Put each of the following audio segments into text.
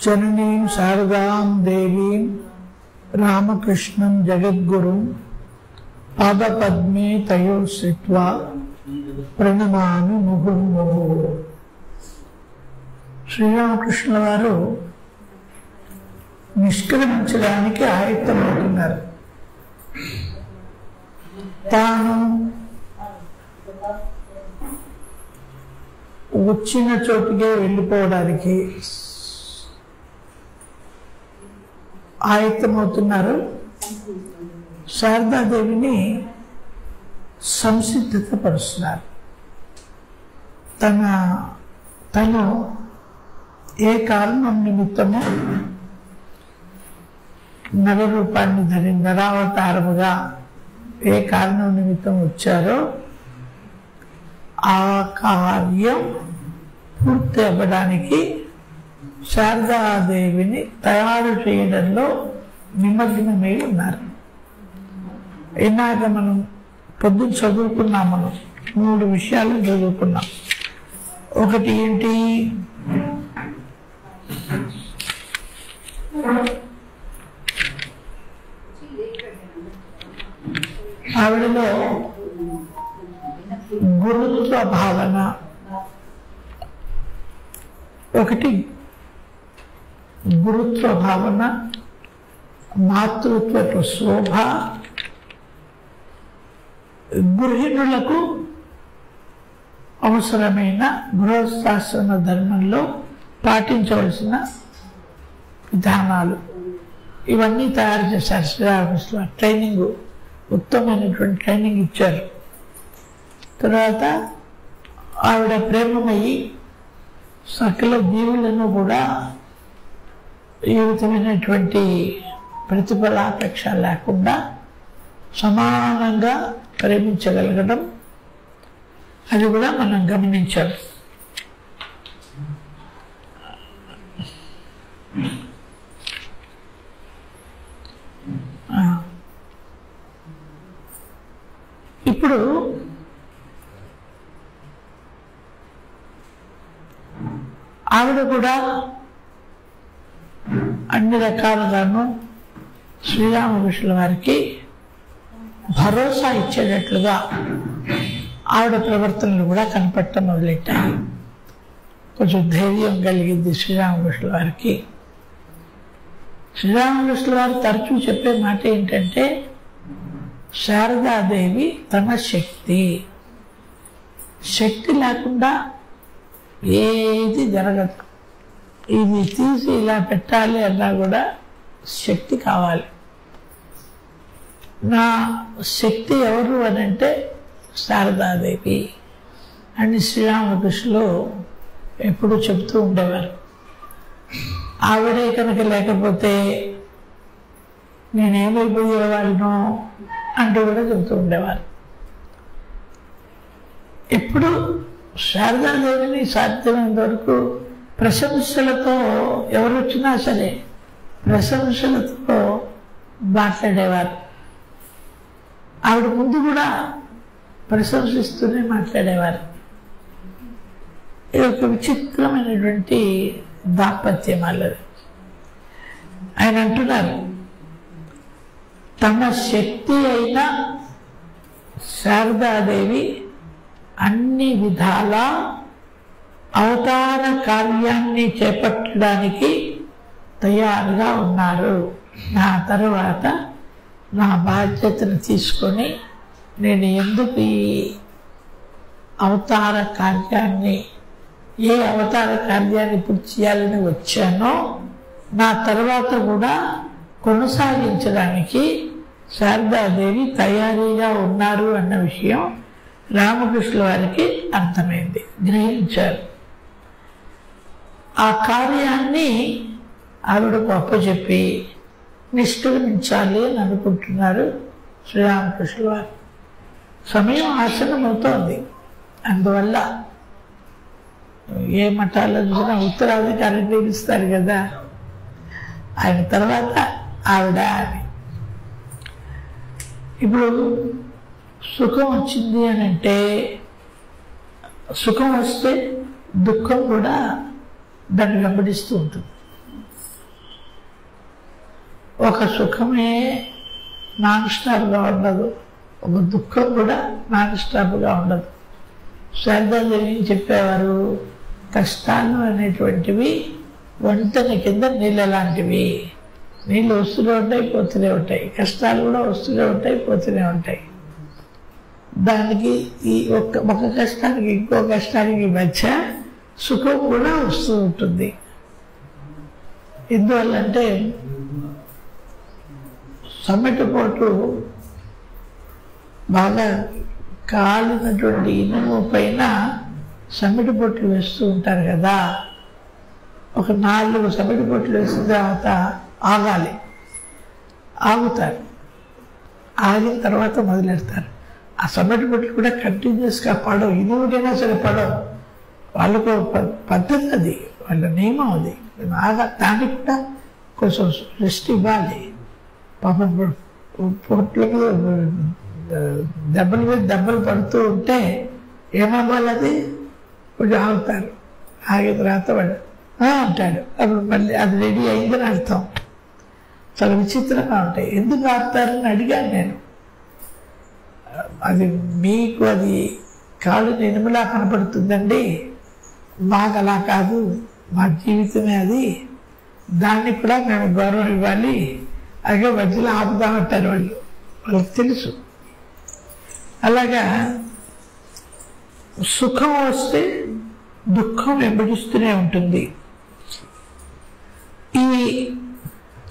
जननीं शारदां देवीं रामकृष्णं जगद्गुरुं पादपद्मे तयोः स्थित्वा प्रणमामि मुहुर्मुहुः। శ్రీరామకృష్ణుల వారు నిష్క్రమించడానికి ఆయుత్తమవుతున్నారు. తాను వచ్చిన చోటుకే వెళ్ళిపోవడానికి ఆయుత్తమవుతున్నారు. శారదాదేవిని సంసిద్ధత పరుస్తున్నారు. తను ఏ కారణం నిమిత్తము నరరూపాన్ని నరావతారముగా ఏ కారణం నిమిత్తం వచ్చారో ఆ కార్యం పూర్తి అవ్వడానికి శారదాదేవిని తయారు చేయడంలో నిమగ్నమై ఉన్నారు. ఇందాక మనం పొద్దున చదువుకున్నాం, మనం 3 విషయాలు చదువుకున్నాం. ఒకటి ఏంటి, ఆవిడలో గురుత్వ భావన, గురుత్వ భావన, మాతృత్వపు శోభ, గృహిణులకు అవసరమైన గృహస్థాశ్రమ ధర్మంలో పాటించవలసిన విధానాలు, ఇవన్నీ తయారు చేశారు శ్రీరామకృష్ణ. ట్రైనింగ్, ఉత్తమమైనటువంటి ట్రైనింగ్ ఇచ్చారు. తర్వాత ఆవిడ ప్రేమమయ్యి సకల జీవులను కూడా ఏ విధమైనటువంటి ప్రతిఫలాపేక్ష లేకుండా సమానంగా ప్రేమించగలగడం, అది కూడా మనం గమనించాం. ఇప్పుడు ఆవిడ కూడా అన్ని రకాలుగాను శ్రీరామకృష్ణుల వారికి భరోసా ఇచ్చేటట్లుగా ఆవిడ ప్రవర్తనలు కూడా కనపడటం మొదలెట్టాయి. కొంచెం ధైర్యం కలిగింది శ్రీరామకృష్ణుల వారికి. శ్రీరామకృష్ణుల వారు తరచూ చెప్పే మాట ఏంటంటే, శారదాదేవి తన శక్తి లేకుండా ఏది జరగదు. ఇది తీసి ఇలా పెట్టాలి అన్నా కూడా శక్తి కావాలి. నా శక్తి ఎవరు అని అంటే శారదాదేవి అని శ్రీరామకృష్ణులు ఎప్పుడూ చెబుతూ ఉండేవారు. ఆవిడే కనుక లేకపోతే నేనేమైపోయేవాళ్ళనో అంటూ కూడా చెబుతూ ఉండేవారు. ఎప్పుడు శారదాదేవిని సాధ్యమైనంత వరకు ప్రశంసలతో ఎవరు వచ్చినా సరే ప్రశంసలతో మాట్లాడేవారు. ఆవిడ ముందు కూడా ప్రశంసిస్తూనే మాట్లాడేవారు. ఇది ఒక విచిత్రమైనటువంటి దాంపత్యం వాళ్ళది. ఆయన అంటున్నారు, తమ శక్తి అయిన శారదాదేవి అన్ని విధాల అవతార కార్యాన్ని చేపట్టడానికి తయారుగా ఉన్నారు. నా తరువాత నా బాధ్యతను తీసుకొని నేను ఎందుకు ఈ అవతార కార్యాన్ని, ఏ అవతార కార్యాన్ని పూర్తి చేయాలని వచ్చానో నా తర్వాత కూడా కొనసాగించడానికి శారదాదేవి తయారీగా ఉన్నారు అన్న విషయం రామకృష్ణుల వారికి అర్థమైంది, గ్రహించారు. ఆ కార్యాన్ని ఆవిడకు అప్పచెప్పి నిష్క్రమించాలి అని అనుకుంటున్నారు శ్రీరామకృష్ణుల వారు. సమయం ఆసన్నమవుతోంది. అందువల్ల ఏ మఠాల్లో చూసినా ఉత్తరాధికారి నిలుస్తారు కదా, ఆయన తర్వాత ఆవిడ అని. ఇప్పుడు సుఖం వచ్చింది అని అంటే, సుఖం వస్తే దుఃఖం కూడా దాన్ని వెంబడిస్తూ ఉంటుంది. ఒక సుఖమే నాన్ స్టాప్గా ఉండదు, ఒక దుఃఖం కూడా నాన్ స్టాప్గా ఉండదు. శారదాదేవి ఏం చెప్పేవారు, కష్టాలు అనేటువంటివి వంతెన కింద నీళ్ళ లాంటివి. నీళ్ళు వస్తూనే ఉంటాయి, పోతూనే ఉంటాయి. కష్టాలు కూడా వస్తూనే ఉంటాయి, పోతూనే ఉంటాయి. దానికి ఈ ఒక కష్టానికి ఇంకో కష్టానికి మధ్య సుఖం కూడా వస్తూ ఉంటుంది. ఎందువల్లంటే సమ్మెటపోటు బాగా కాలినటువంటి ఇనుము పైన సమ్మెట పొట్లు వేస్తూ ఉంటారు కదా. ఒక 4 సమ్మెట పొట్లు వేసిన తర్వాత ఆగాలి, ఆగుతారు, ఆగిన తర్వాత మొదలెడతారు. ఆ సమ్మెట పొట్లు కూడా కంటిన్యూస్గా పడవు, ఇనుముకైనా సరే పడవు. వాళ్ళకు పద్ధతి అది, వాళ్ళ నియమం అది. దానికి కూడా కొంచెం రెస్ట్ ఇవ్వాలి. పాపం పొట్ల మీద దెబ్బల మీద దెబ్బలు పడుతూ ఉంటే ఏమవ్వాలి, అది కొంచెం ఆగుతారు. ఆగిన తర్వాత వాడు అంటాడు, అప్పుడు మళ్ళీ అది రెడీ అయిందని అర్థం. చాలా విచిత్రంగా ఉంటాయి. ఎందుకు ఆపుతారని అడిగాను నేను. అది మీకు అది కాళ్ళు ఇనుములా కనపడుతుందండి, మాకు అలా కాదు, మా జీవితమే అది, దాన్ని కూడా మేము గౌరవం ఇవ్వాలి, అలాగే మధ్యలో ఆపుదామంటారు వాళ్ళు, వాళ్ళకి తెలుసు. అలాగా సుఖం వస్తే దుఃఖం వెంబడిస్తూనే ఉంటుంది. ఈ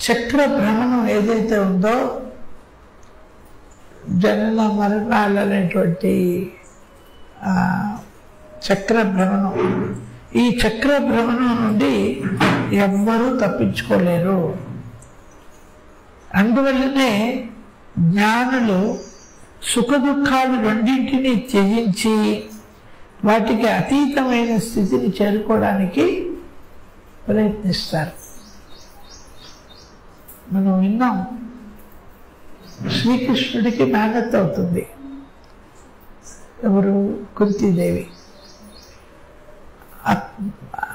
చక్ర భ్రమణం ఏదైతే ఉందో, జనన మరణాలు అనేటువంటి చక్ర భ్రమణం, ఈ చక్ర భ్రమణం నుండి ఎవ్వరూ తప్పించుకోలేరు. అందువల్లనే జ్ఞానులు సుఖ దుఃఖాలు రెండింటినీ త్యజించి వాటికి అతీతమైన స్థితిని చేరుకోవడానికి ప్రయత్నిస్తారు. మనం విన్నాం, శ్రీకృష్ణుడికి మేనత్ అవుతుంది ఎవరు, కుంతీదేవి.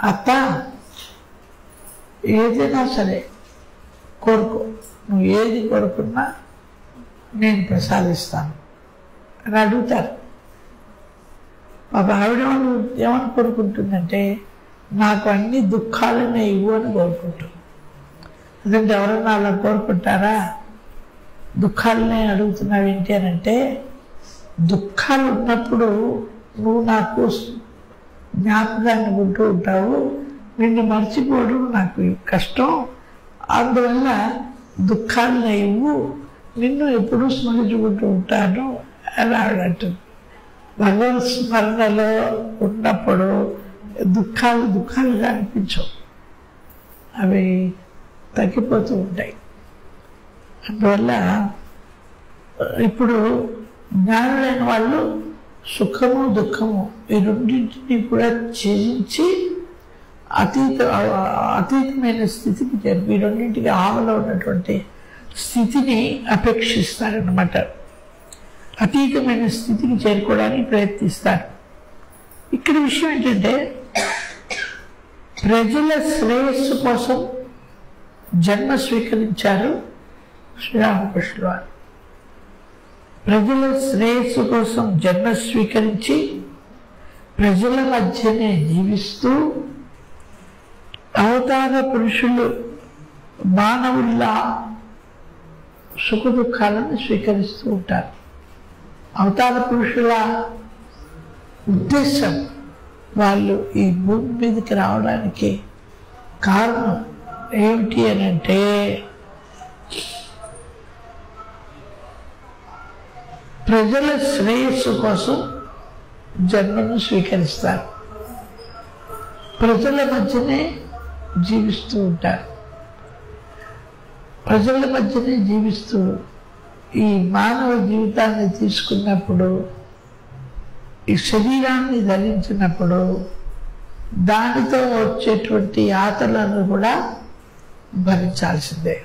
అత్త ఏదైనా సరే కోరుకో, నువ్వు ఏది కోరుకున్నా నేను ప్రసాదిస్తాను అని అడుగుతారు. మా ఆవిడ వాళ్ళు ఏమని కోరుకుంటుందంటే, నాకు అన్ని దుఃఖాలనే ఇవ్వు అని కోరుకుంటుంది. ఎందుకంటే ఎవరన్నా అలా కోరుకుంటారా? దుఃఖాలనే అడుగుతున్నావు ఏంటి అని అంటే, దుఃఖాలు ఉన్నప్పుడు నువ్వు నాకు జ్ఞాపకాన్ని ఉంటూ ఉంటావు, నిన్ను మర్చిపోవడం నాకు కష్టం, అందువల్ల దుఃఖాలనే ఇవ్వు, నిన్ను ఎప్పుడూ స్మరించుకుంటూ ఉంటాను అని ఆవిడ అంటుంది. భగవత్ స్మరణలో ఉన్నప్పుడు దుఃఖాలుగా అనిపించవు, అవి తగ్గిపోతూ ఉంటాయి. అందువల్ల ఇప్పుడు జ్ఞానులైన వాళ్ళు సుఖము దుఃఖము ఈ రెండింటినీ కూడా త్యజించి అతీతమైన స్థితికి చేరు, ఈ రెండింటికి ఆవలో ఉన్నటువంటి స్థితిని అపేక్షిస్తారన్నమాట. అతీతమైన స్థితికి చేరుకోవడానికి ప్రయత్నిస్తారు. ఇక్కడ విషయం ఏంటంటే, ప్రజల శ్రేయస్సు కోసం జన్మ స్వీకరించారు శ్రీరామకృష్ణుల వారు. ప్రజల శ్రేయస్సు కోసం జన్మ స్వీకరించి ప్రజల మధ్యనే జీవిస్తూ అవతార పురుషులు మానవుల్లా సుఖ దుఃఖాలను స్వీకరిస్తూ ఉంటారు. అవతార పురుషుల ఉద్దేశం, వాళ్ళు ఈ భూమి మీదకి రావడానికి కారణం ఏమిటి అని అంటే, ప్రజల శ్రేయస్సు కోసం జన్మను స్వీకరిస్తారు, ప్రజల మధ్యనే జీవిస్తూ ఉంటారు. ప్రజల మధ్యనే జీవిస్తూ ఈ మానవ జీవితాన్ని తీసుకున్నప్పుడు, ఈ శరీరాన్ని ధరించినప్పుడు దానితో వచ్చేటువంటి యాతనలను కూడా భరించాల్సిందే.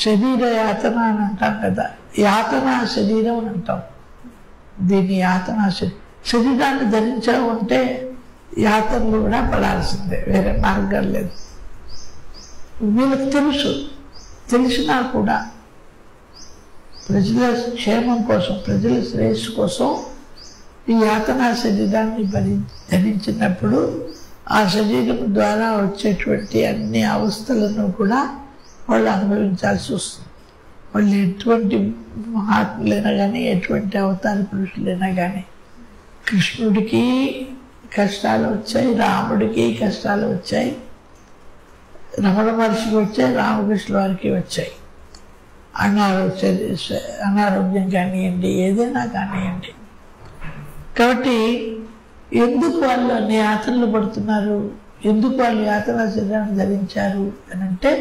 శరీర యాతన అని అంటాం కదా, యాతన శరీరం అని అంటాం. దీన్ని యాతన శరీరాన్ని ధరించావు అంటే యాతనలు కూడా పడాల్సిందే, వేరే మార్గం లేదు. వీళ్ళకి తెలిసినా కూడా ప్రజల క్షేమం కోసం, ప్రజల శ్రేయస్సు కోసం ఈ యాతనా శరీరాన్ని ధరించినప్పుడు ఆ శరీరం ద్వారా వచ్చేటువంటి అన్ని అవస్థలను కూడా వాళ్ళు అనుభవించాల్సి వస్తుంది. వాళ్ళు ఎటువంటి మహాత్ములైనా కానీ, ఎటువంటి అవతార పురుషులైనా కానీ, కృష్ణుడికి కష్టాలు వచ్చాయి, రాముడికి కష్టాలు వచ్చాయి, రమణ మహర్షికి వచ్చాయి, రామకృష్ణ వారికి వచ్చాయి. అనారోగ్యం కానివ్వండి, ఏదైనా కానివ్వండి. కాబట్టి ఎందుకు వాళ్ళు అన్ని యాతనలు పడుతున్నారు, ఎందుకు వాళ్ళు యాతన శరీరాన్ని ధరించారు అని అంటే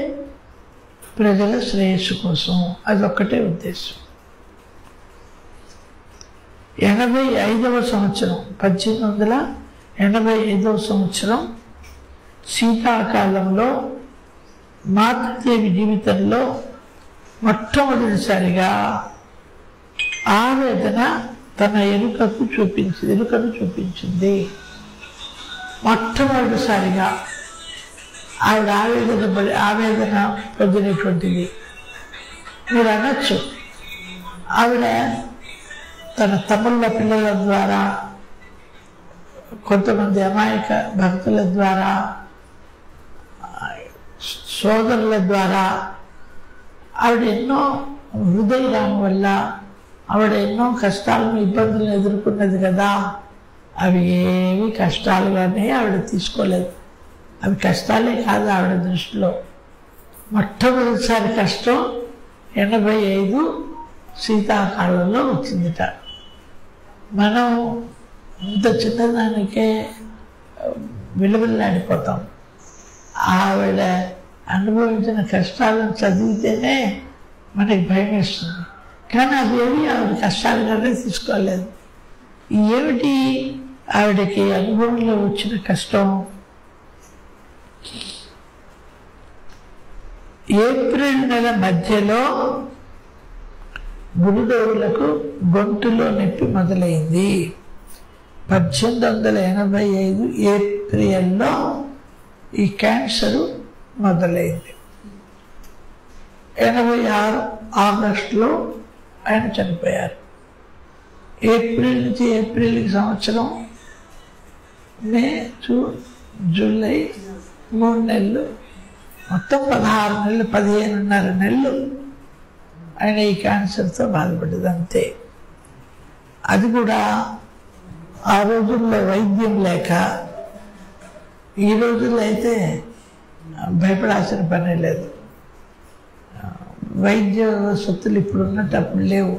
ప్రజల శ్రేయస్సు కోసం. అదొక్కటే ఉద్దేశం. 85వ సంవత్సరం, 1885వ సంవత్సరం శీతాకాలంలో మాతృదేవి జీవితంలో మొట్టమొదటిసారిగా ఆవేదన తన ఎరుకను చూపించింది. మొట్టమొదటిసారిగా ఆవిడ ఆవేదన పొందినటువంటిది. మీరు అనొచ్చు, ఆవిడ తన తమ్ముళ్ళ పిల్లల ద్వారా, కొంతమంది అమాయక భక్తుల ద్వారా, సోదరుల ద్వారా ఆవిడ ఎన్నో హృదయరాం వల్ల ఆవిడ ఎన్నో కష్టాలను, ఇబ్బందులను ఎదుర్కొన్నది కదా. అవి ఏవి కష్టాలుగానే ఆవిడ తీసుకోలేదు. అవి కష్టాలే కాదు ఆవిడ దృష్టిలో. మొట్టమొదటిసారి కష్టం 85 శీతాకాలంలో వచ్చిందిట. మనం ఇంత చిన్నదానికే విలువలాడిపోతాం. ఆవిడ అనుభవించిన కష్టాలను చదివితేనే మనకి భయం వేస్తుంది. కానీ అవేవి ఆవిడ కష్టాలుగానే తీసుకోలేదు. ఏమిటి ఆవిడకి అనుభవంలో వచ్చిన కష్టం? ఏప్రిల్ నెల మధ్యలో గురుదేవులకు గొంతులో నొప్పి మొదలైంది. 1885 ఏప్రిల్లో ఈ క్యాన్సరు మొదలైంది. 86 ఆగస్టులో ఆయన చనిపోయారు. ఏప్రిల్ నుంచి ఏప్రిల్కి సంవత్సరం, మే, జూన్, జూలై 3 నెలలు, మొత్తం 16 నెలలు, 15.5 నెలలు ఆయన ఈ క్యాన్సర్తో బాధపడ్డది. అంతే. అది కూడా ఆ రోజుల్లో వైద్యం లేక, ఈ రోజుల్లో అయితే భయపడాల్సిన పనే లేదు. వైద్య వసతులు ఇప్పుడు ఉన్నట్టు అప్పుడు లేవు.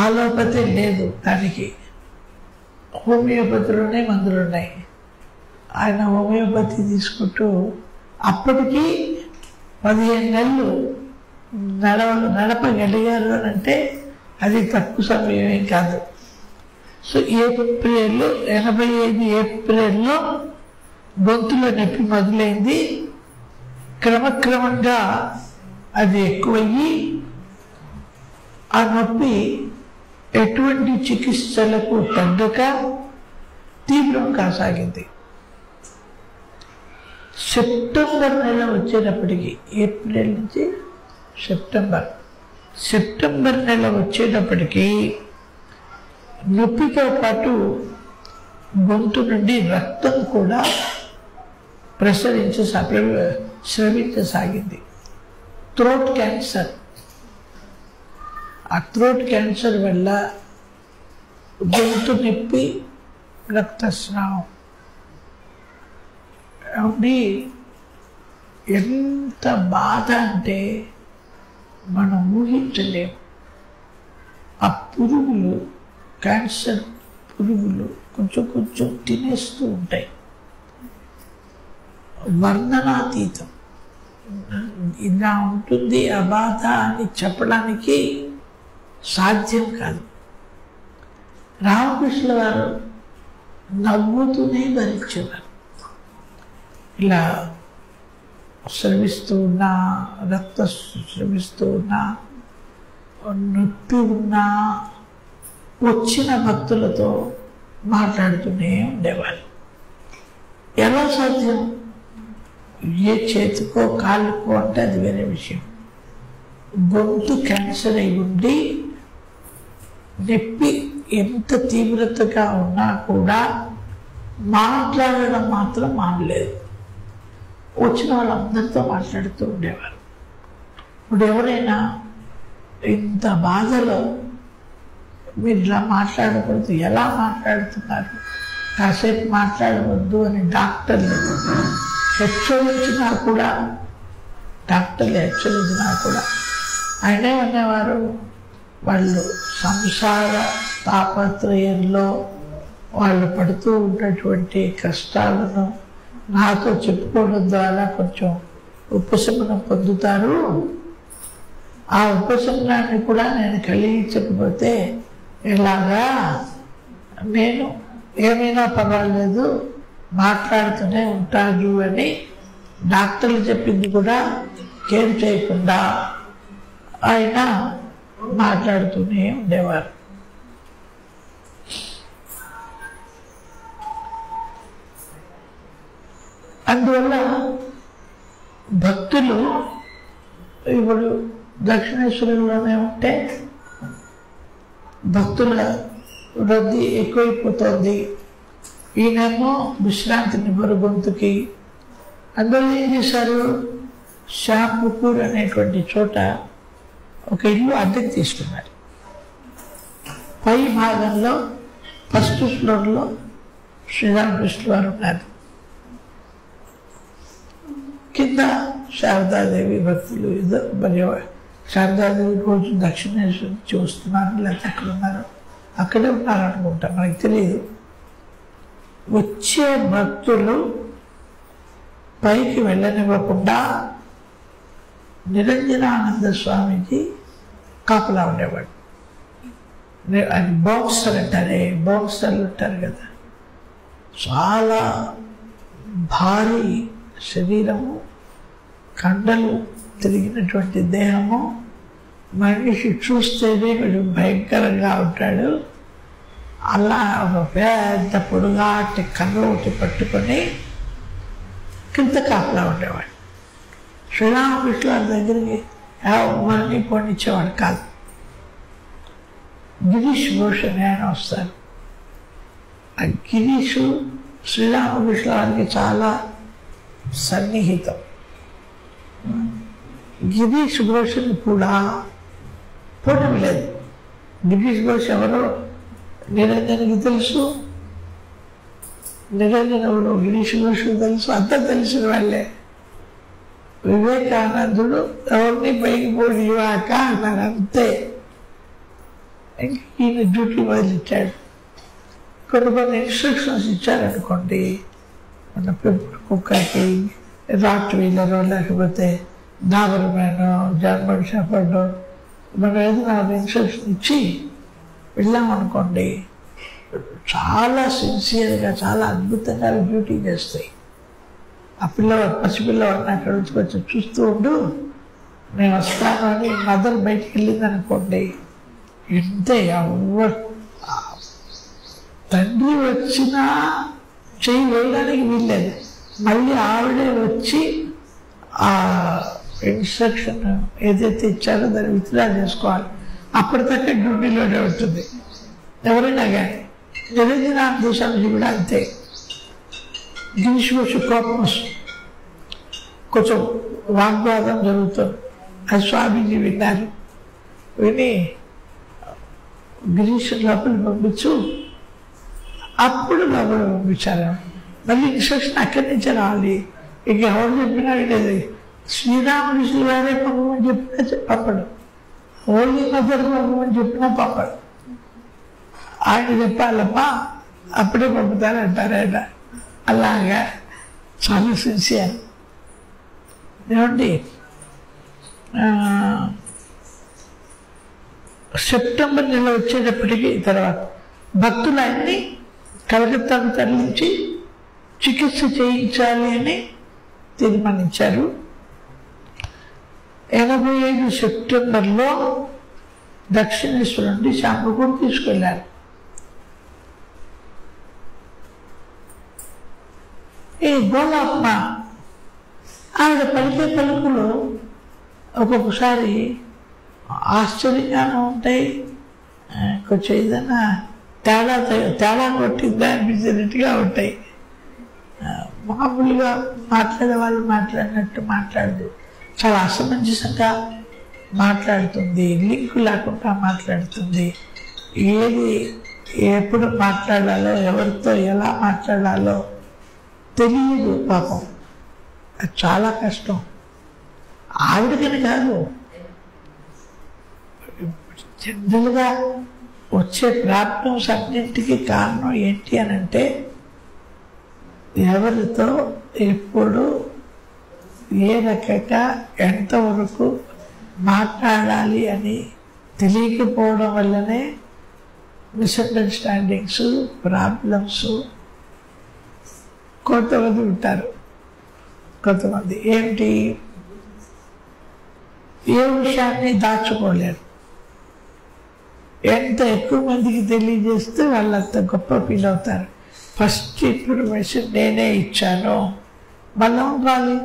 ఆలోపతి లేదు, దానికి హోమియోపతిలోనే మందులు ఉన్నాయి. ఆయన హోమియోపతి తీసుకుంటూ అప్పటికి 15 నెలలు నడపగలిగారు అని అంటే అది తక్కువ సమయం ఏం కాదు. సో ఏప్రిల్ 85 ఏప్రిల్లో గొంతులో నొప్పి మొదలైంది. క్రమక్రమంగా అది ఎక్కువయ్యి ఆ నొప్పి ఎటువంటి చికిత్సలకు తగ్గక తీవ్రం కాసాగింది. సెప్టెంబర్ నెల వచ్చేటప్పటికి, ఏప్రిల్ నుంచి సెప్టెంబర్ నెల వచ్చేటప్పటికి నొప్పితో పాటు గొంతు నుండి రక్తం కూడా స్రవించసాగింది. Throat cancer. ఆ థ్రోట్ క్యాన్సర్ వల్ల గొంతు నొప్పి, రక్తస్రావం. ఎంత బాధ అంటే మనం ఊహించలేము. ఆ పురుగులు, క్యాన్సర్ పురుగులు కొంచెం కొంచెం తినేస్తూ ఉంటాయి. వర్ణనాతీతం. ఇలా ఉంటుంది ఆ బాధ అని చెప్పడానికి సాధ్యం కాదు. రామకృష్ణ వారు నవ్వుతూనే భరించేవారు. ఇలా స్రవిస్తూ ఉన్నా, రక్త స్రవిస్తూ ఉన్నా, నొప్పి ఉన్నా వచ్చిన భక్తులతో మాట్లాడుతూనే ఉండేవారు. ఎలా సాధ్యం? ఏ చేతికో కాళ్ళకో అంటే అది వేరే విషయం. గొంతు క్యాన్సర్ అయి ఉండి నొప్పి ఎంత తీవ్రతగా ఉన్నా కూడా మాట్లాడడం మాత్రం మానలేదు. వచ్చిన వాళ్ళందరితో మాట్లాడుతూ ఉండేవారు. ఇప్పుడు ఎవరైనా ఇంత బాధలో మీరు ఇలా మాట్లాడకూడదు, ఎలా మాట్లాడుతున్నారు, కాసేపు మాట్లాడవద్దు అని డాక్టర్లు హెచ్చరించినా కూడా ఆయనే అనేవారు, వాళ్ళు సంసార తాపత్రయంలో వాళ్ళు పడుతూ ఉన్నటువంటి కష్టాలను నాతో చెప్పుకోవడం ద్వారా కొంచెం ఉపశమనం పొందుతారు. ఆ ఉపశమనాన్ని కూడా నేను కలిగించకపోతే ఎలాగా, నేను ఏమైనా పర్వాలేదు మాట్లాడుతూనే ఉంటాను అని డాక్టర్లు చెప్పింది కూడా కేర్ చేయకుండా ఆయన మాట్లాడుతూనే ఉండేవారు. అందువల్ల భక్తులు ఇప్పుడు దక్షిణేశ్వరంలోనే ఉంటే భక్తుల రద్దీ ఎక్కువైపోతుంది. ఈయనేమో విశ్రాంతిని గొంతుకి. అందువల్ల ఏం చేశారు, శ్యామ్పూర్ అనేటువంటి చోట ఒక ఇల్లు అద్దెకి తీసుకున్నారు. పై భాగంలో ఫస్ట్ ఫ్లోర్లో శ్రీరామకృష్ణ వారు ఉన్నారు, కింద శారదాదేవి భక్తులు. ఏదో మరి శారదాదేవి రోజు దక్షిణేశ్వరం నుంచి వస్తున్నారు, లేకపోతే అక్కడ ఉన్నారు, అక్కడే ఉన్నారనుకుంటా, మనకు తెలియదు. వచ్చే భక్తులు పైకి వెళ్ళనివ్వకుండా నిరంజనానంద స్వామిజీ కాపలా ఉండేవాడు. అది బాక్సర్ అంటారే, బాక్సర్లు ఉంటారు కదా, చాలా భారీ శరీరము, కండలు తిరిగినటువంటి దేహము, మనిషి చూస్తేనే కొంచెం భయంకరంగా ఉంటాడు. అలా ఒక పెద్ద పొడుగాటి కన్ను ఒకటి పట్టుకొని కింద కాపలా ఉండేవాడు. శ్రీరామకృష్ణ వారి దగ్గరికి ఎవరిని పోనిచ్చేవాడు కాదు. గిరీష్ భూషణ్ ఆయన వస్తారు. ఆ గిరీషు శ్రీరామకృష్ణ వారికి చాలా సన్నిహితం. గిరీష్ భూషణ్ కూడా పోవడం లేదు. గిరీష్ భూషణ్ ఎవరో నిరంజన్కి తెలుసు, నిరంజన్ ఎవరో గిరీష్ భూషణ్ తెలుసు, అంతా తెలిసిన వాళ్ళే. వివేకానందుడు ఎవరిని పైకి పోనివాక అన్నారు, అంతే. ఇంక ఈయన డ్యూటీ వదిలిచ్చాడు. కొన్ని ఇన్స్ట్రక్షన్స్ ఇచ్చారనుకోండి, మన పెంపుడు కుక్కకి రాట్ వీలరో లేకపోతే డాబర్మ్యానో జర్మన్ షెపర్డో మనం ఏదైనా ఇన్స్ట్రక్షన్ ఇచ్చి వెళ్ళామనుకోండి, చాలా సిన్సియర్గా చాలా అద్భుతంగా డ్యూటీ చేస్తాయి. ఆ పిల్లవాడు పసిపిల్లవాడిని అక్కడ నుంచి కొంచెం చూస్తూ ఉండు, నేను వస్తాను అని మదర్ బయటికి వెళ్ళింది అనుకోండి, ఇంతే. ఎవరు తండ్రి వచ్చినా చెయ్యి వేయడానికి వీల్లేదు, మళ్ళీ ఆవిడే వచ్చి ఆ ఇన్స్ట్రక్షన్ ఏదైతే ఇచ్చారో దాన్ని విత్డ్రా చేసుకోవాలి. అప్పటిదాకా డ్యూటీలోనే ఉంటుంది ఎవరైనా కానీ. నిరంజనానంద స్వామిజీ కూడా అంతే. గిరీష్ భూషణ్ కోపం వస్తుంది, కొంచెం వాగ్వాదం జరుగుతుంది. అది స్వామీజీ విన్నారు. విని గిరీష్ లోపల పంపించు, అప్పుడు లోపల పంపించారు. మళ్ళీ ఇన్స్ట్రక్షన్ అక్కడి నుంచే రావాలి. ఇక ఎవరు చెప్పినా వినేది. శ్రీరామకృష్ణ వారే పంపమని చెప్పినా పంపడు, హోలీ మదర్ పంపమని చెప్పినా పంపడు. ఆయన చెప్పాలమ్మా అప్పుడే పంపుతారంటారు ఆయన. అలాగా చాలా సిన్సియర్. ఏమండి, సెప్టెంబర్ నెల వచ్చేటప్పటికి తర్వాత భక్తులు ఆయన్ని కలకత్తాకు తరలించి చికిత్స చేయించాలి అని తీర్మానించారు. 85 సెప్టెంబర్లో దక్షిణేశ్వరం నుండి శాంపూర్ తీసుకెళ్లారు. ఈ గోలాత్మ ఆవిడ పలికే పలుకులు ఒక్కొక్కసారి ఆశ్చర్యంగానే ఉంటాయి, కొంచెం ఏదైనా తేడా కొట్టిందా అనిపించినట్టుగా ఉంటాయి. మామూలుగా మాట్లాడే వాళ్ళు మాట్లాడినట్టు మాట్లాడదు, చాలా అసమంజసంగా మాట్లాడుతుంది, లింక్ లేకుండా మాట్లాడుతుంది. ఏది ఎప్పుడు మాట్లాడాలో, ఎవరితో ఎలా మాట్లాడాలో తెలియదు పాపం. అది చాలా కష్టం. ఆవిడకని కాదు, జనరల్గా వచ్చే ప్రాబ్లమ్స్ అన్నింటికి కారణం ఏంటి అని అంటే ఎవరితో ఎప్పుడు ఏ రకంగా ఎంతవరకు మాట్లాడాలి అని తెలియకపోవడం వల్లనే మిస్అండర్స్టాండింగ్స్, ప్రాబ్లమ్స్. కొంతమంది ఉంటారు, కొంతమంది ఏమిటి ఏ విషయాన్ని దాచుకోలేరు. ఎంత ఎక్కువ మందికి తెలియజేస్తే వాళ్ళంత గొప్ప ఫీల్ అవుతారు. ఫస్ట్ ఇన్ఫర్మేషన్ నేనే ఇచ్చాను, మళ్ళీ ఉండాలి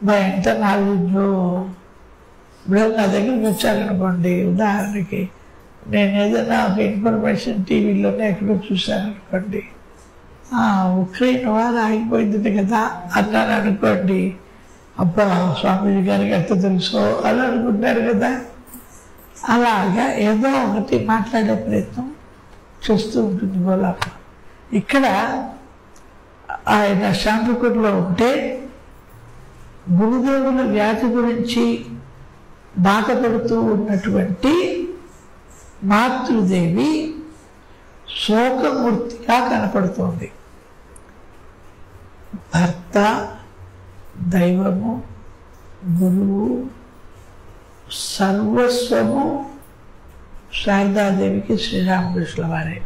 మా ఎంత నాలెడ్జో. ఇప్పుడు నా దగ్గరికి వచ్చారనుకోండి, ఉదాహరణకి నేను ఏదైనా ఒక ఇన్ఫర్మేషన్ టీవీలోనే ఎక్కడో చూశాననుకోండి, ఉక్రెయిన్ వారు ఆగిపోయింది కదా అన్నాను అనుకోండి, అబ్బా స్వామీజీ గారికి ఎంత తెలుసో అని అనుకుంటారు కదా. అలాగా ఏదో ఒకటి మాట్లాడే ప్రయత్నం చేస్తూ ఉంటుంది గోలాప. ఇక్కడ ఆయన శాంతిపూర్లో ఉంటే గురుదేవుల వ్యాధి గురించి బాధపడుతూ ఉన్నటువంటి మాతృదేవి శోకమూర్తిగా కనపడుతోంది. భర్త, దైవము, గురువు, సర్వస్వము శారదాదేవికి శ్రీరామకృష్ణుల వారే.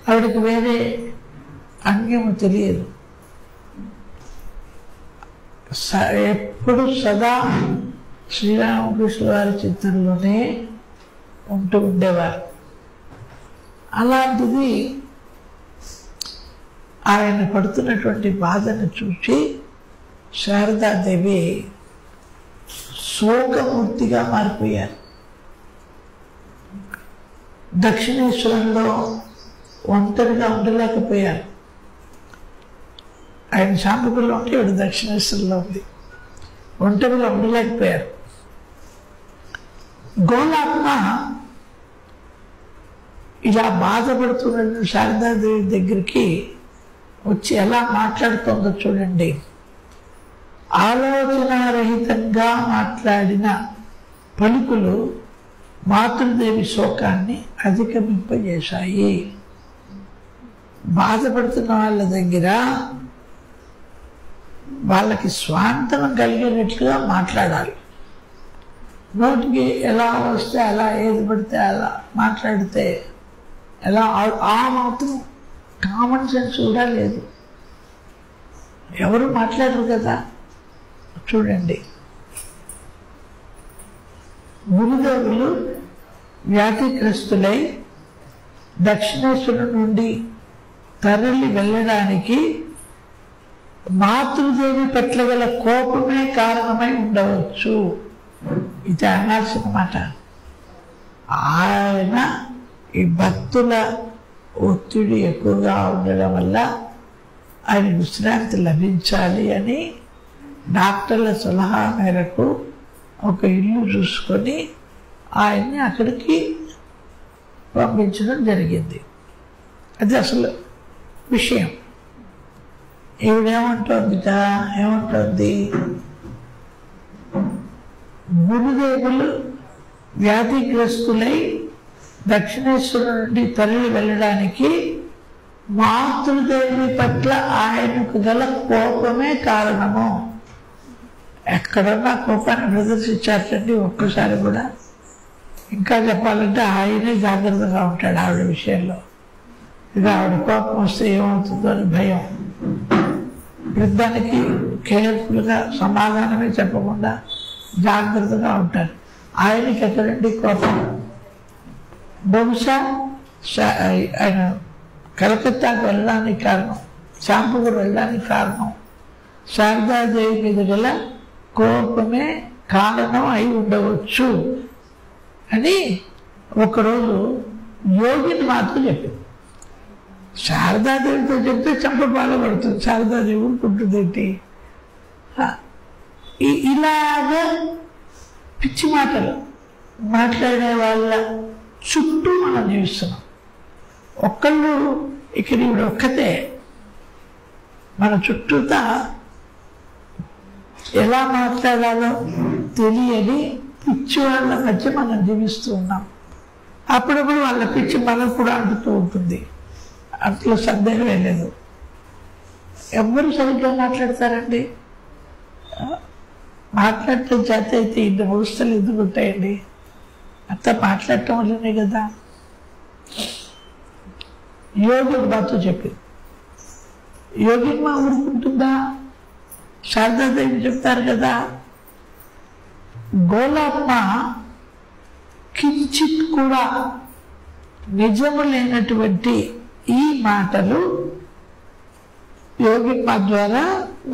ఆవిడకి వేరే అంగము తెలియదు. ఎప్పుడు సదా శ్రీరామకృష్ణుల వారి చిత్తంలోనే ఉంటూ ఉండేవారు. అలాంటిది ఆయన పడుతున్నటువంటి బాధను చూసి శారదాదేవి శోకమూర్తిగా మారిపోయారు. దక్షిణేశ్వరంలో ఒంటరిగా ఉండలేకపోయారు. ఆయన శాంతిపురంలో ఉంటే ఇప్పుడు దక్షిణేశ్వరంలో ఉంది, ఒంటరిగా ఉండలేకపోయారు. గోలాత్మ ఇలా బాధపడుతున్న శారదాదేవి దగ్గరికి వచ్చి ఎలా మాట్లాడుతుందో చూడండి. ఆలోచనారహితంగా మాట్లాడిన పలుకులు మాతృదేవి శోకాన్ని అధిగమింపజేశాయి. బాధపడుతున్న వాళ్ళ దగ్గర వాళ్ళకి స్వాంతనం కలిగేటట్లుగా మాట్లాడాలి. నోటికి ఎలా వస్తే అలా, ఏది పడితే అలా మాట్లాడితే ఎలా, ఆ మాత్రం కామన్ సెన్స్ కూడా లేదు. ఎవరు మాట్లాడరు కదా. చూడండి, గురుదేవులు వ్యాధిగ్రస్తులై దక్షిణేశ్వరం నుండి తరలి వెళ్ళడానికి మాతృదేవి పట్ల గల కోపమే కారణమై ఉండవచ్చు. ఇది అనాల్సిన మాట. ఆయన ఈ భక్తుల ఒత్తిడి ఎక్కువగా ఉండడం వల్ల ఆయన విశ్రాంతి లభించాలి అని డాక్టర్ల సలహా మేరకు ఒక ఇల్లు చూసుకొని ఆయన్ని అక్కడికి పంపించడం జరిగింది. అది అసలు విషయం. ఏమంటోంది, గురుదేవులు వ్యాధిగ్రస్తులై దక్షిణేశ్వరం నుండి తరలి వెళ్ళడానికి మాతృదేవి పట్ల ఆయనకు గల కోపమే కారణము. ఎక్కడన్నా కోపాన్ని ప్రదర్శించారండి ఒక్కసారి కూడా. ఇంకా చెప్పాలంటే ఆయనే జాగ్రత్తగా ఉంటాడు ఆవిడ విషయంలో. ఇక ఆవిడ కోపం వస్తే ఏమవుతుందో అని భయం. వృద్ధానికి కేర్ఫుల్గా సమాధానమే చెప్పకుండా జాగ్రత్తగా ఉంటారు. ఆయనకి ఎక్కడండి కోపం? బహుశా ఆయన కలకత్తాకు వెళ్ళడానికి కారణం శాంపూర్ వెళ్ళడానికి కారణం శారదాదేవి మీద గల కోపమే కారణం అయి ఉండవచ్చు అని ఒకరోజు యోగిని మాత్రం చెప్పింది. శారదాదేవితో చెప్తే చంప బాధపడుతుంది, శారదాదేవి ఊరుకుంటుందేంటి? ఇలాగా పిచ్చి మాటలు మాట్లాడే వాళ్ళ చుట్టూ మనం జీవిస్తున్నాం. ఒక్కళ్ళు ఇక్కడ ఇప్పుడు ఒక్కతే, మన చుట్టూతా ఎలా మాట్లాడాలో తెలియని పిచ్చి వాళ్ళ మధ్య మనం జీవిస్తూ ఉన్నాం. అప్పుడప్పుడు వాళ్ళ పిచ్చి మనకు కూడా అంటుతూ ఉంటుంది, అట్లా సందేహమే లేదు. ఎవరు సరిగ్గా మాట్లాడతారండి? మాట్లాడటం చేత అయితే ఇన్ని వ్యవస్థలు ఎందుకు ఉంటాయండి? అంతా మాట్లాడటం వల్లనే కదా. యోగిని మాతో చెప్పింది. యోగిని మా ఊరుకుంటుందా? శారదాదేవి చెప్తారు కదా, గోలాత్మ కించిత్ కూడా నిజము లేనటువంటి ఈ మాటలు యోగిమ్మ ద్వారా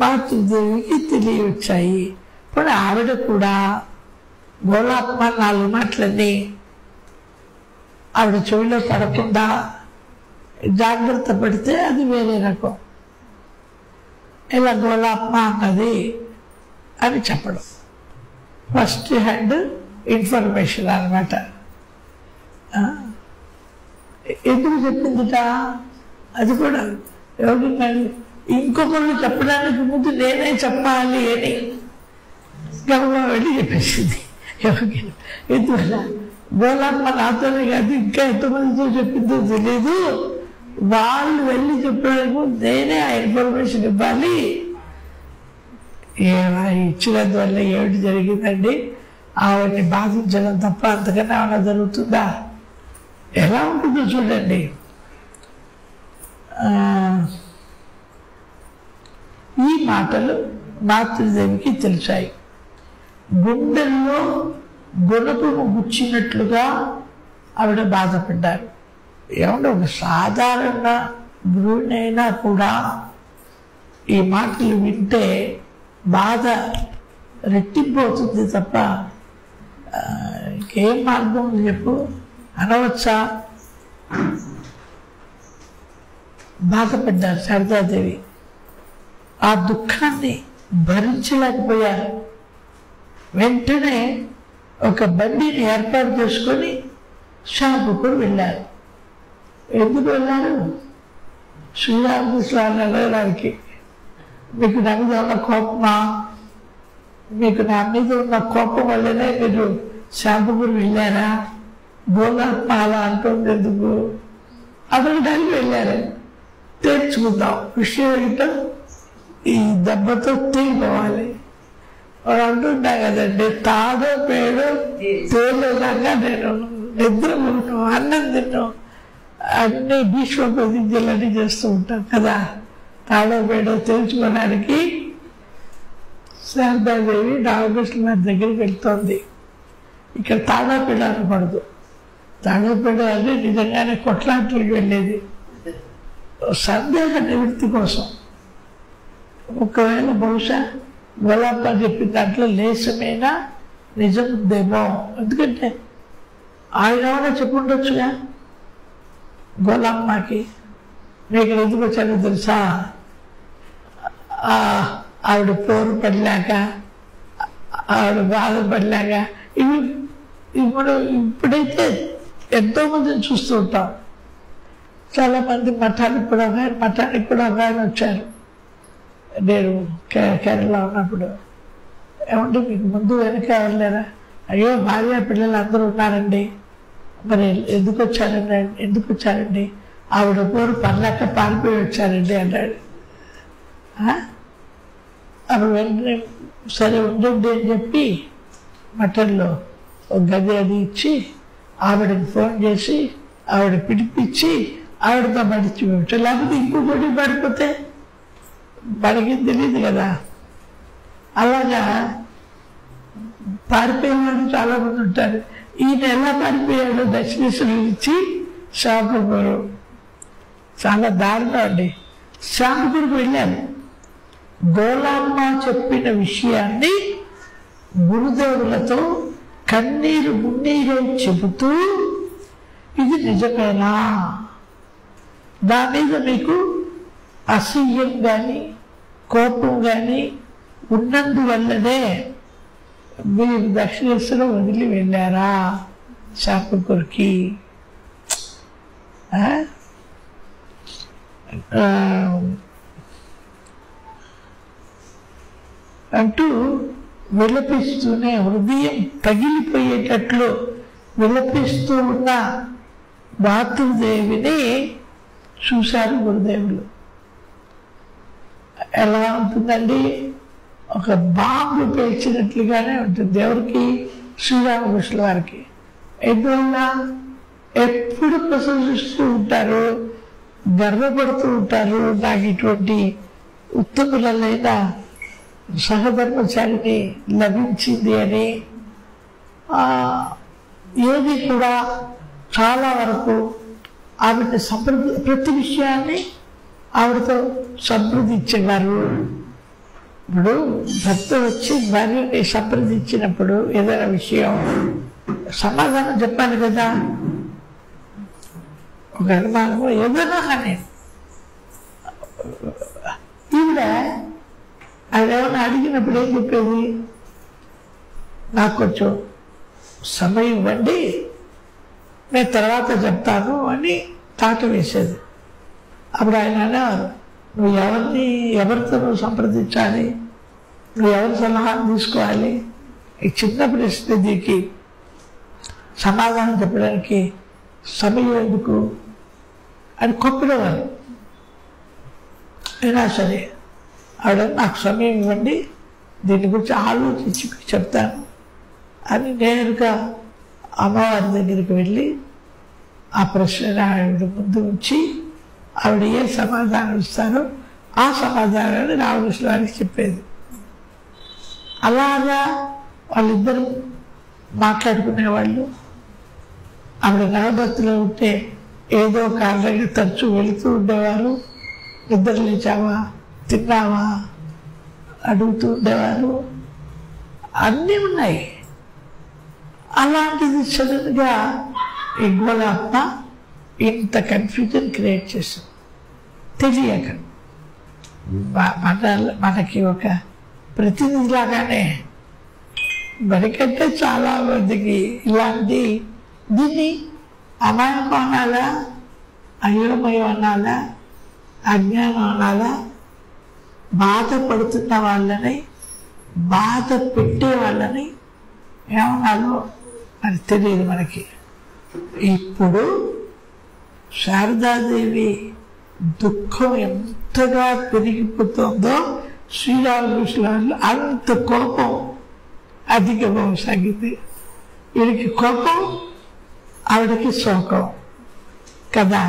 మాతృదేవికి తెలియవచ్చాయి. ఇప్పుడు ఆవిడ కూడా గోలాత్మ 4 మాటలన్నీ ఆవిడ చెవిలో పడకుండా జాగ్రత్త పడితే అది వేరే రకం. ఇలా గోలాత్మ అన్నది అని చెప్పడం ఫస్ట్ హ్యాండ్ ఇన్ఫర్మేషన్ అన్నమాట. ఎందుకు చెప్పిందిట? అది కూడా యోగి ఇంకొకళ్ళు చెప్పడానికి ముందు నేనే చెప్పాలి అని గౌరవ వెళ్ళి చెప్పేసింది యోగి. ఎందువల్ల గోలాత్మ నాతోనే కాదు ఇంకా ఎంతమందితో చెప్పిందో తెలీదు, వాళ్ళు వెళ్ళి చెప్పడానికి నేనే ఆ ఇన్ఫర్మేషన్ ఇవ్వాలి. ఇచ్చినందువల్ల ఏమిటి జరిగిందండి? ఆవిడని బాధించడం తప్ప అంతకన్నా ఏమైనా జరుగుతుందా? ఎలా ఉంటుందో చూడండి. ఈ మాటలు మాతృదేవికి తెలిసాయి. గుండెల్లో గుణపము గుచ్చినట్లుగా ఆవిడ బాధపడ్డారు. ఏమంటే ఒక సాధారణ గృహిణైనా కూడా ఈ మాటలు వింటే బాధ రెట్టిపోతుంది తప్ప ఇంకేం మార్గం చెప్పు? అనవచ్చా? బాధపడ్డారు శారదాదేవి. ఆ దుఃఖాన్ని భరించలేకపోయారు. వెంటనే ఒక బండిని ఏర్పాటు చేసుకొని షాపుకు వెళ్ళారు. ఎందుకు వెళ్ళారు? శ్రీరామకృష్ణ అడగడానికి. మీకు నా మీద ఉన్న కోపమా? మీకు నా మీద ఉన్న కోపం వల్లనే మీరు షాపుకు వెళ్ళారా? గోలాత్మ అలా అంటుంది ఎందుకు అడగడానికి వెళ్ళారు. తెచ్చుకుందాం విషయం ఏంటో ఈ దెబ్బతో తీసుకోవాలి. వాడు అంటున్నా కదండి, తాడో పేడో తేలేదాకా నేను నిద్రపోను, అన్నం తిన్నాను, అన్ని భీష్మ ప్రతిజ్ఞలన్నీ చేస్తూ ఉంటాను కదా. తాడో పేడో తెలుసుకోవడానికి శారదాదేవి రామకృష్ణ దగ్గరికి వెళ్తోంది. ఇక్కడ తాడో పేడ అనకూడదు. తాడో పేడ అంటే నిజంగానే కొట్లాటలకు వెళ్ళేది, సందేహ నివృత్తి కోసం. ఒకవేళ బహుశా గోలాత్మ చెప్పిన దాంట్లో లేసమైనా నిజం ఉందేమో. ఎందుకంటే ఆయన ఏమైనా చెప్పుండొచ్చుగా గోలాత్మకి, నీకు ఎందుకు వచ్చానో తెలుసా? ఆవిడ పోరు పడలేక, ఆవిడ బాధపడలేక. మనం ఇప్పుడైతే ఎంతోమందిని చూస్తూ ఉంటాం. చాలామంది మఠానికి కూడా ఒక ఆయన వచ్చారు. నేను కేరళ ఉన్నప్పుడు, ఏమంటే మీకు ముందు వెనక ఎవరులేరా? అయ్యో భార్య పిల్లలు అందరూ ఉన్నారండి, మరి ఎందుకు వచ్చారండి? ఆవిడ పోరు పర్లేక పారిపోయి వచ్చారండి అన్నాడు. అప్పుడు వెంటనే సరే ఉండండి అని చెప్పి మఠంలో ఒక గది అది ఇచ్చి ఆవిడకి ఫోన్ చేసి ఆవిడ పిలిపించి ఆవిడతో మడిచిపోవచ్చు. లేకపోతే ఇంకొకటి పడిపోతే మనకి తెలియదు కదా. అలాగా పారిపోయేవాడు చాలా మంది ఉంటారు. ఈయన ఎలా పారిపోయాడో దక్షిణేశ్వరుడు ఇచ్చి షాపుకోరు. చాలా దారుణం అండి. శాంతిపురికి వెళ్ళాను. గోలామ్మ చెప్పిన విషయాన్ని గురుదేవులతో కన్నీరు మున్నీరు చెబుతూ ఇది నిజమేనా, నా మీద మీకు అసహ్యం కానీ కోపం కానీ ఉన్నందువల్లనే మీరు దక్షిణేశ్వరం వదిలి వెళ్ళారా శాంతిపురికి అంటూ విలపిస్తూనే హృదయం పగిలిపోయేటట్లు విలపిస్తూ ఉన్న మాతృదేవిని చూశారు గురుదేవులు. ఎలా ఉంటుందండి, ఒక బాంబు పేల్చినట్లుగానే ఉంటుంది ఎవరికి, శ్రీరామకృష్ణ వారికి. ఎందువల్ల ఎప్పుడు ప్రశంసిస్తూ ఉంటారు, గర్వపడుతూ ఉంటారు, నాకు ఇటువంటి ఉత్తములైన సహధర్మచారిని లభించింది అని. ఏది కూడా చాలా వరకు ఆవిడ ప్రతి విషయాన్ని ఆవిడతో సంప్రదించేవారు. ఇప్పుడు భర్త వచ్చి భార్యని సంప్రదించినప్పుడు ఏదైనా విషయం సమాధానం చెప్పాలి కదా, ఒక అనుమానము ఏదైనా కానీ ఈవిడ అదేమన్నా అడిగినప్పుడు ఏం చెప్పేది, నాకు కొంచెం సమయం ఇవ్వండి నేను తర్వాత చెప్తాను అని తాట వేసేది. అప్పుడు ఆయన అనేవారు, నువ్వు ఎవరితో నువ్వు సంప్రదించాలి, నువ్వు ఎవరి సలహా తీసుకోవాలి, ఈ చిన్న పరిస్థితికి సమాధానం చెప్పడానికి సమయం ఎందుకు అని కొప్పిడేవారు. అయినా సరే ఆవిడ నాకు సమయం ఇవ్వండి, దీని గురించి ఆలోచించి చెప్తాను అని నేరుగా అమ్మవారి దగ్గరికి వెళ్ళి ఆ ప్రశ్న ఆవిడ ముందు ఉంచి ఆవిడ ఏ సమాధానం ఇస్తారో ఆ సమాధానాన్ని రామకృష్ణ వారికి చెప్పేది. అలాగా వాళ్ళిద్దరూ మాట్లాడుకునేవాళ్ళు. ఆవిడ నవభక్తిలో ఉంటే ఏదో కారణంగా తరచూ వెళుతూ ఉండేవారు. నిద్ర లేచావా, తిన్నావా అడుగుతూ ఉండేవారు. అన్నీ ఉన్నాయి. అలాంటిది సడన్గా ఈ గోలామ్మ ఇంత కన్ఫ్యూజన్ క్రియేట్ చేసింది తెలియక. మనకి ఒక ప్రతినిధిలాగానే మనకంటే చాలా మందికి ఇలాంటి దీన్ని అమాయకం అనాలా, అయోమయం అనాలా, అజ్ఞానం అనాలా, బాధపడుతున్న వాళ్ళని బాధ పెట్టే వాళ్ళని ఏమనాలో అని తెలియదు మనకి. ఇప్పుడు శారదాదేవి దుఃఖం ఎంతగా పెరిగిపోతుందో శ్రీరామకృష్ణులు అంత కోపం అధికమవసాగింది. వీడికి కోపం, ఆవిడకి శోకం కదా.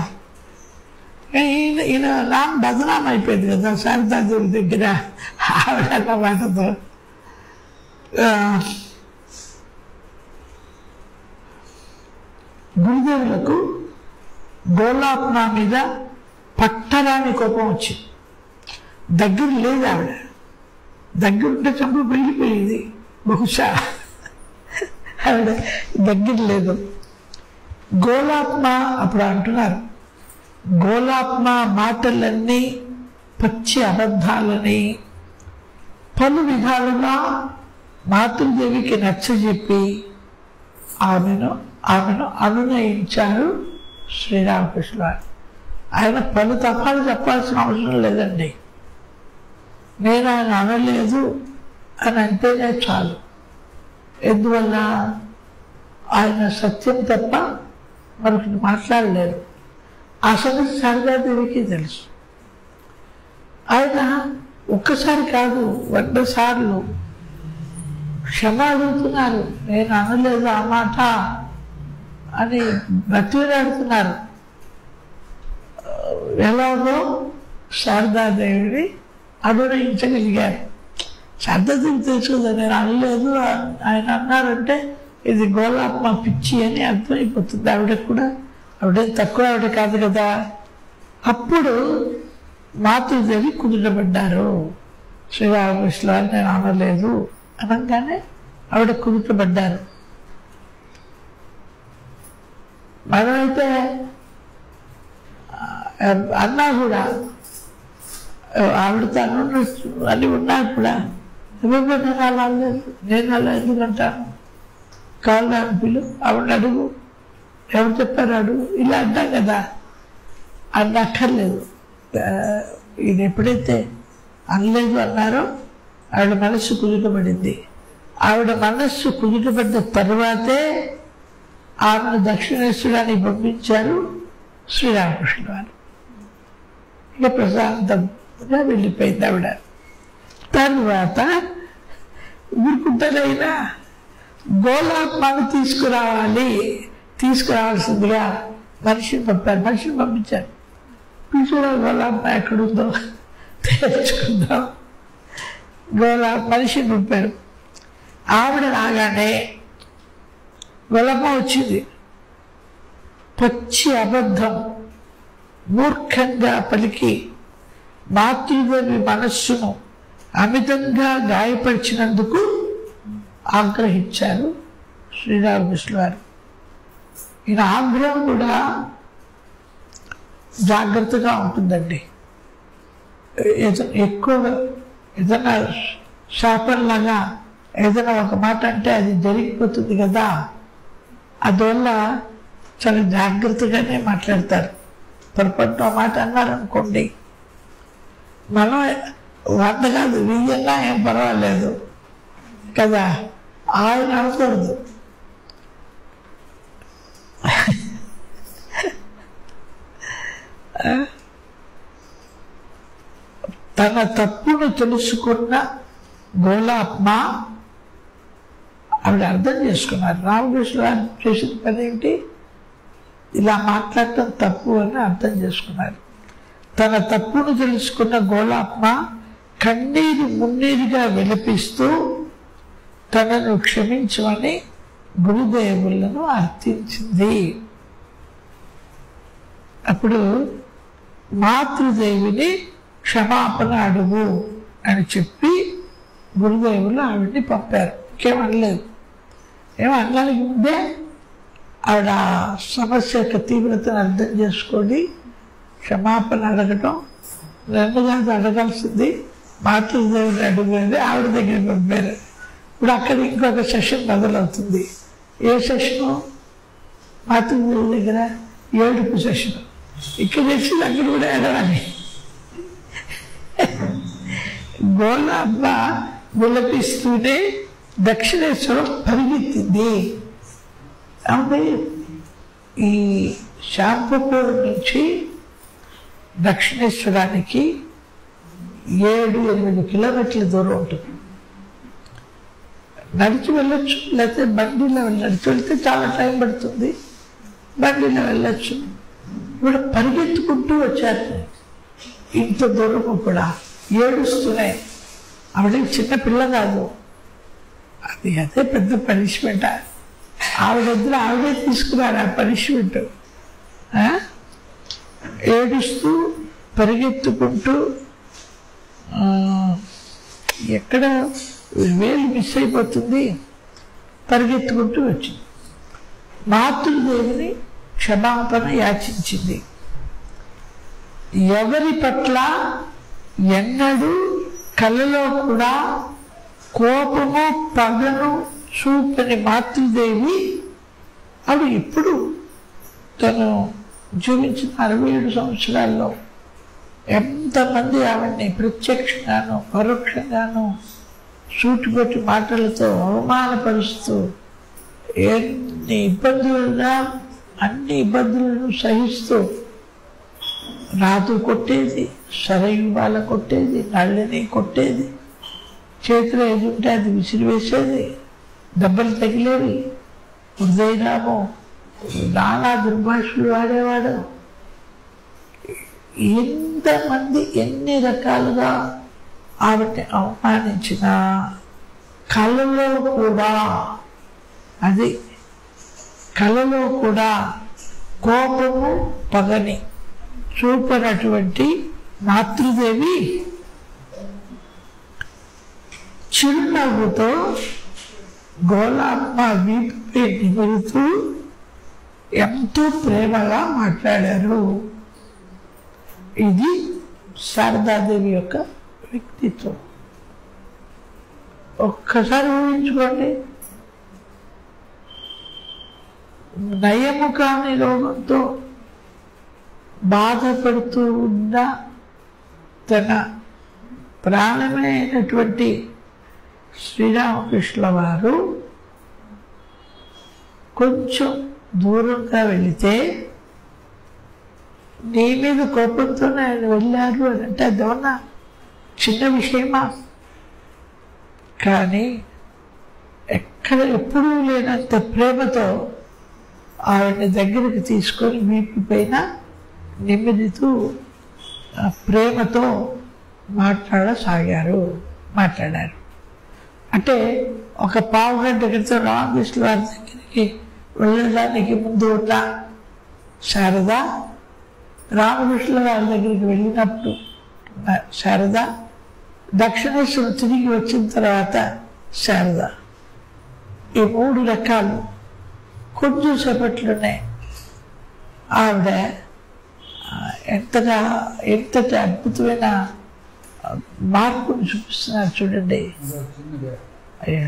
ఈయన నాన్న బదనాం అయిపోయింది కదా శారదాదేవి దగ్గర ఆవిడ మాటతో. గురుదేవులకు గోలామ్మ మీద పట్టరాని కోపం వచ్చింది. దగ్గర లేదు ఆవిడ, దగ్గరుంటే చంపు వెళ్ళిపోయింది బహుశా, ఆవిడ దగ్గర లేదు. గోలామ్మ అప్పుడు అంటున్నారు, గోలామ్మ మాటలన్నీ పచ్చి అబద్ధాలని పలు విధాలుగా మాతృదేవికి నచ్చజెప్పి ఆమెను అనునయించారు శ్రీరామకృష్ణ. ఆయన పలు తప్పాలు చెప్పాల్సిన అవసరం లేదండి. నేను ఆయన అనలేదు అని అంటేనే చాలు. ఎందువల్ల ఆయన సత్యం తప్ప మరొకటి మాట్లాడలేరు. ఆ సంగతి శారదాదేవికి తెలుసు. ఆయన ఒక్కసారి కాదు 100 సార్లు క్షమ అడుగుతున్నారు, నేను అనలేదు ఆ మాట అని బతిలాడుతున్నారు. ఎలాగో శారదాదేవిని అనునయించగలిగారు. శారదాదేవి తెలుసుకుందా, నేను అనలేదు ఆయన అన్నారంటే ఇది గోలామ్మ పిచ్చి అని అర్థమైపోతుంది ఆవిడకు కూడా. ఆవిడేం తక్కువ ఆవిడ కాదు కదా. అప్పుడు మాతృదేవి కుదుటపడ్డారు. శ్రీరామకృష్ణ నేను అనలేదు అనగానే ఆవిడ కుదుటపడ్డారు. మనమైతే అన్నా కూడా ఆవిడతో అనుండొచ్చు, అని ఉన్నా కూడా నేను అలా లేదు, నేను అలా ఎందుకంటాను, కాళ్ళు పిలు ఆవిడ అడుగు, ఎవరు చెప్పారు అడుగు, ఇలా అంటాం కదా. అది అక్కర్లేదు. ఇది ఎప్పుడైతే అనలేదు అన్నారో ఆవిడ మనస్సు కుదుటపడింది. ఆవిడ మనస్సు కుదుటపడ్డ తర్వాతే ఆమెను దక్షిణేశ్వరానికి పంపించారు శ్రీరామకృష్ణ వారు. ఇక ప్రశాంతంగా వెళ్ళిపోయింది ఆవిడ. తర్వాత ఊరుకుంటారైనా గోలాత్మను తీసుకురావాల్సిందిగా మనిషిని పంపించారు. పిలుచురా గోలాత్మ ఎక్కడుందో తెలుసుకుందాం. మనిషిని పంపారు. ఆవిడ రాగానే గొలమ వచ్చింది. పచ్చి అబద్ధం మూర్ఖంగా పలికి మాతృదేవి మనస్సును అమితంగా గాయపరిచినందుకు ఆగ్రహించారు శ్రీరామకృష్ణ వారు. ఈయన ఆగ్రహం కూడా జాగ్రత్తగా ఉంటుందండి. ఎక్కువగా ఏదైనా శాపంలాగా ఏదైనా ఒక మాట అంటే అది జరిగిపోతుంది కదా, అందువల్ల చాలా జాగ్రత్తగానే మాట్లాడతారు. పొరపాటు మాట అన్నారనుకోండి, మనం 100 కాదు 1000 ఏం పర్వాలేదు కదా, ఆయన అనకూడదు. తన తప్పును తెలుసుకున్న గోలాత్మ ఆవిడ అర్థం చేసుకున్నారు. రామకృష్ణ చేసిన పని ఏంటి, ఇలా మాట్లాడటం తప్పు అని అర్థం చేసుకున్నారు. తన తప్పును తెలుసుకున్న గోలాత్మ కన్నీరు మున్నీరుగా విలపిస్తూ తనను క్షమించమని గురుదేవులను అర్థించింది. అప్పుడు మాతృదేవిని క్షమాపణ అడుగు అని చెప్పి గురుదేవులు ఆవిడ్ని పంపారు. ఇంకేమనలేదు. అనడానికి ముందే ఆవిడ సమస్య యొక్క తీవ్రతను అర్థం చేసుకొని క్షమాపణ అడగటం, 2 గంటలు అడగాల్సింది మాతృదేవిని అడుగునేది ఆవిడ దగ్గర పంపారు. ఇప్పుడు అక్కడ ఇంకొక సెషన్ మొదలవుతుంది. ఏ సెషను? మాతృదేవి దగ్గర ఏడుపు సెషను. ఇక్కడ తెచ్చి అక్కడ కూడా ఎడవాలి. గోలాత్మ విలపిస్తూనే దక్షిణేశ్వరం పరిగెత్తింది. అంటే ఈ శాంపూర్ నుంచి దక్షిణేశ్వరానికి 7-8 కిలోమీటర్ల దూరం ఉంటుంది. నడిచి వెళ్ళొచ్చు, లేకపోతే బండిలో నడిచి వెళ్తే చాలా టైం పడుతుంది, బండిలో వెళ్ళొచ్చు. ఇప్పుడు పరిగెత్తుకుంటూ వచ్చారు. ఇంత దూరము కూడా ఏడుస్తున్నాయి. ఆవిడకి చిన్న పిల్ల కాదు, అదే పెద్ద పనిష్మెంట్. ఆవిడొద్దున ఆవిడే తీసుకున్నారు ఆ పనిష్మెంట్. ఏడుస్తూ పరిగెత్తుకుంటూ ఎక్కడ వేలు మిస్ అయిపోతుంది, పరిగెత్తుకుంటూ వచ్చింది. మాతృదేవిని క్షమాపణ యాచించింది. ఎవరి పట్ల ఎన్నడూ కలలో కూడా కోపము పగను చూపని మాతృదేవి ఆవిడ ఇప్పుడు తను జీవించిన 67 సంవత్సరాల్లో ఎంతమంది ఆవిడ్ని ప్రత్యక్షంగాను పరోక్షంగాను సూటిపట్టి మాటలతో అవమానపరుస్తూ ఎన్ని ఇబ్బందులుగా అన్ని ఇబ్బందులను సహిస్తూ రాతు కొట్టేది, సరయువాల కొట్టేది, నళ్ళని కొట్టేది, చేతిలో ఏది ఉంటే అది విసిరివేసేది, దెబ్బలు తగిలేవి, హృదయనామం నానా దుర్భాషలు వాడేవాడు. ఎంతమంది ఎన్ని రకాలుగా ఆవిడని అవమానించిన కళలో కూడా కోపము పగని చూపనటువంటి మాతృదేవి చిరునవ్వుతో గోలామ్మ వీపుపై నిమురుతూ ఎంతో ప్రేమగా మాట్లాడారు. ఇది శారదాదేవి యొక్క వ్యక్తిత్వం. ఒక్కసారి ఊహించుకోండి, నయము కాని రోగంతో బాధపడుతూ ఉన్న తన ప్రాణమైనటువంటి శ్రీరామకృష్ణుల వారు కొంచెం దూరంగా వెళితే నీ మీద కోపంతో ఆయన వెళ్ళారు అని అంటే అదేమన్నా చిన్న విషయమా? కానీ ఎక్కడ ఎప్పుడూ లేనంత ప్రేమతో ఆవిడని దగ్గరికి తీసుకొని వీపు పైన నిమిదితూ ప్రేమతో మాట్లాడారు. అంటే ఒక పావు గంట క్రితం రామకృష్ణ వారి దగ్గరికి వెళ్ళడానికి ముందు ఉన్న శారద, రామకృష్ణ వారి దగ్గరికి వెళ్ళినప్పుడు శారద, దక్షిణేశ్వరం తిరిగి వచ్చిన తర్వాత శారద, ఈ 3 రకాలు కొంచెం సేపట్లోనే ఆవిడ ఎంతటి అద్భుతమైన మార్పును చూపిస్తున్నారు చూడండి. అయ్యా